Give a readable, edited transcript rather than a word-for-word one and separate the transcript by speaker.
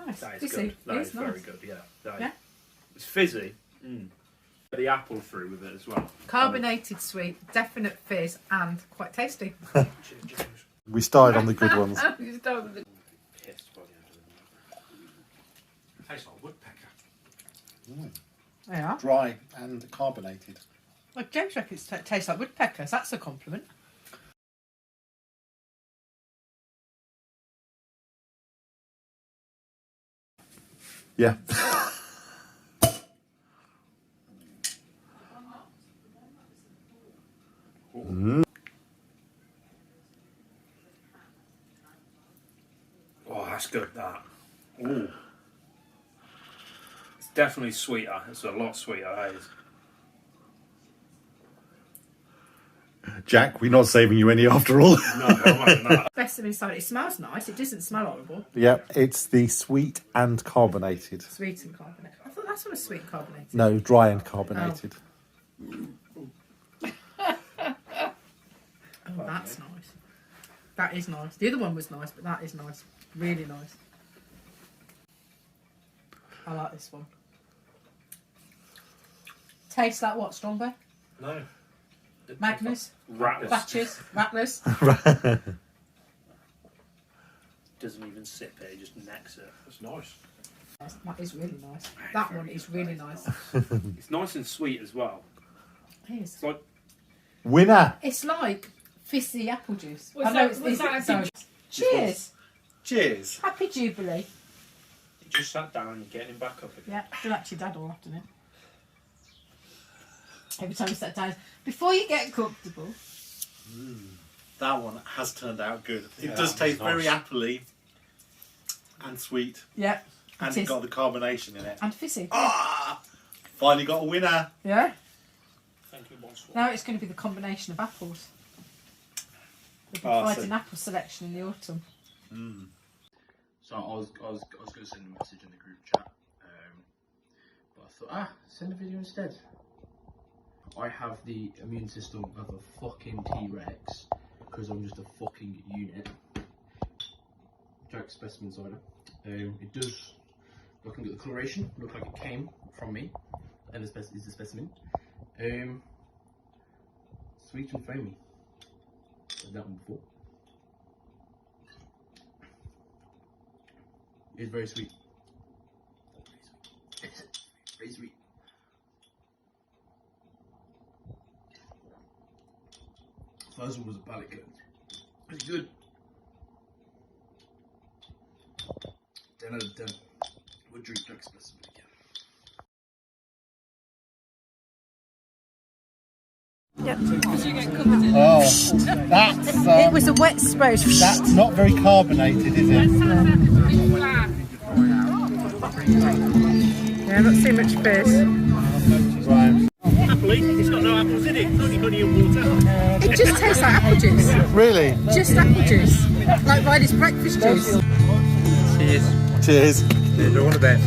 Speaker 1: Nice.
Speaker 2: That is
Speaker 1: Fizzy.
Speaker 2: good. That is
Speaker 1: nice.
Speaker 2: very good, yeah.
Speaker 1: Yeah.
Speaker 2: It's fizzy. The apple through with it as well.
Speaker 1: Carbonated sweet, definite fizz, and quite tasty.
Speaker 3: We started on the good ones.
Speaker 1: You start with the-
Speaker 2: Tastes like woodpecker.
Speaker 1: They are.
Speaker 3: Dry and carbonated.
Speaker 1: Well, James reckons it tastes like woodpeckers. That's a compliment.
Speaker 3: Yeah.
Speaker 2: Oh, that's good, that. Ooh. It's definitely sweeter. It's a lot sweeter, that is.
Speaker 3: Jack, we're not saving you any after all.
Speaker 2: No, I'm having that.
Speaker 1: Specimen cider. It smells nice. It doesn't smell horrible.
Speaker 3: Yeah, it's the sweet and carbonated.
Speaker 1: Sweet and carbonated. I thought that's what was sweet and carbonated.
Speaker 3: No, dry and carbonated.
Speaker 1: Oh, that's nice. That is nice. The other one was nice, but that is nice. Really nice. I like this one. Tastes like what? Strongbow?
Speaker 2: No.
Speaker 1: Magnus?
Speaker 2: Rattlers.
Speaker 1: Batches? Rattlers?
Speaker 2: Doesn't even sip it, it just necks it. That's nice.
Speaker 1: That is really nice. That one is really nice.
Speaker 2: It's nice and sweet as well.
Speaker 1: It is.
Speaker 2: It's like
Speaker 3: Winner!
Speaker 1: It's like fizzy apple juice.
Speaker 4: Was
Speaker 1: I know
Speaker 4: that-
Speaker 1: it's
Speaker 4: was that a
Speaker 1: Cheers!
Speaker 3: Cheers!
Speaker 1: Happy Jubilee.
Speaker 2: you just sat down and you're getting him back up again.
Speaker 1: Yeah, I feel like your dad all afternoon. Every time you sit down, before you get comfortable.
Speaker 3: That one has turned out good.
Speaker 2: Yeah,
Speaker 3: It does
Speaker 2: that
Speaker 3: taste
Speaker 2: was
Speaker 3: very
Speaker 2: nice.
Speaker 3: appley and sweet.
Speaker 1: Yeah.
Speaker 3: And
Speaker 1: It
Speaker 3: it's
Speaker 1: is.
Speaker 3: got the carbonation in it.
Speaker 1: And fizzy.
Speaker 3: Ah! Finally got a winner.
Speaker 1: Yeah.
Speaker 2: Thank you, bonsoir.
Speaker 1: Now it's going to be the combination of apples. We'll be
Speaker 3: Oh,
Speaker 1: fighting
Speaker 3: so-
Speaker 1: apple selection in the autumn.
Speaker 5: So I was going to send a message in the group chat, but I thought, send a video instead. I have the immune system of a fucking T-Rex because I'm just a fucking unit. Jack specimen cider. It does, looking at the coloration, look like it came from me, and is the specimen. Sweet and foamy. I've that one before. It's very sweet. Very sweet. First one was a palate cleanse. It's good. 10 out of 10. Would drink Jack specimen again.
Speaker 3: Oh, that's
Speaker 1: It was a wet spray.
Speaker 3: that's not very carbonated, is it?
Speaker 1: Yeah, not too much fizz.
Speaker 3: Right.
Speaker 2: Happily, it's got no apples in it. It's only honey and water.
Speaker 1: It just tastes like apple juice.
Speaker 3: Really?
Speaker 1: Just apple juice. Like Riley's breakfast juice.
Speaker 2: Cheers.
Speaker 3: Cheers.
Speaker 2: Cheers, all the best.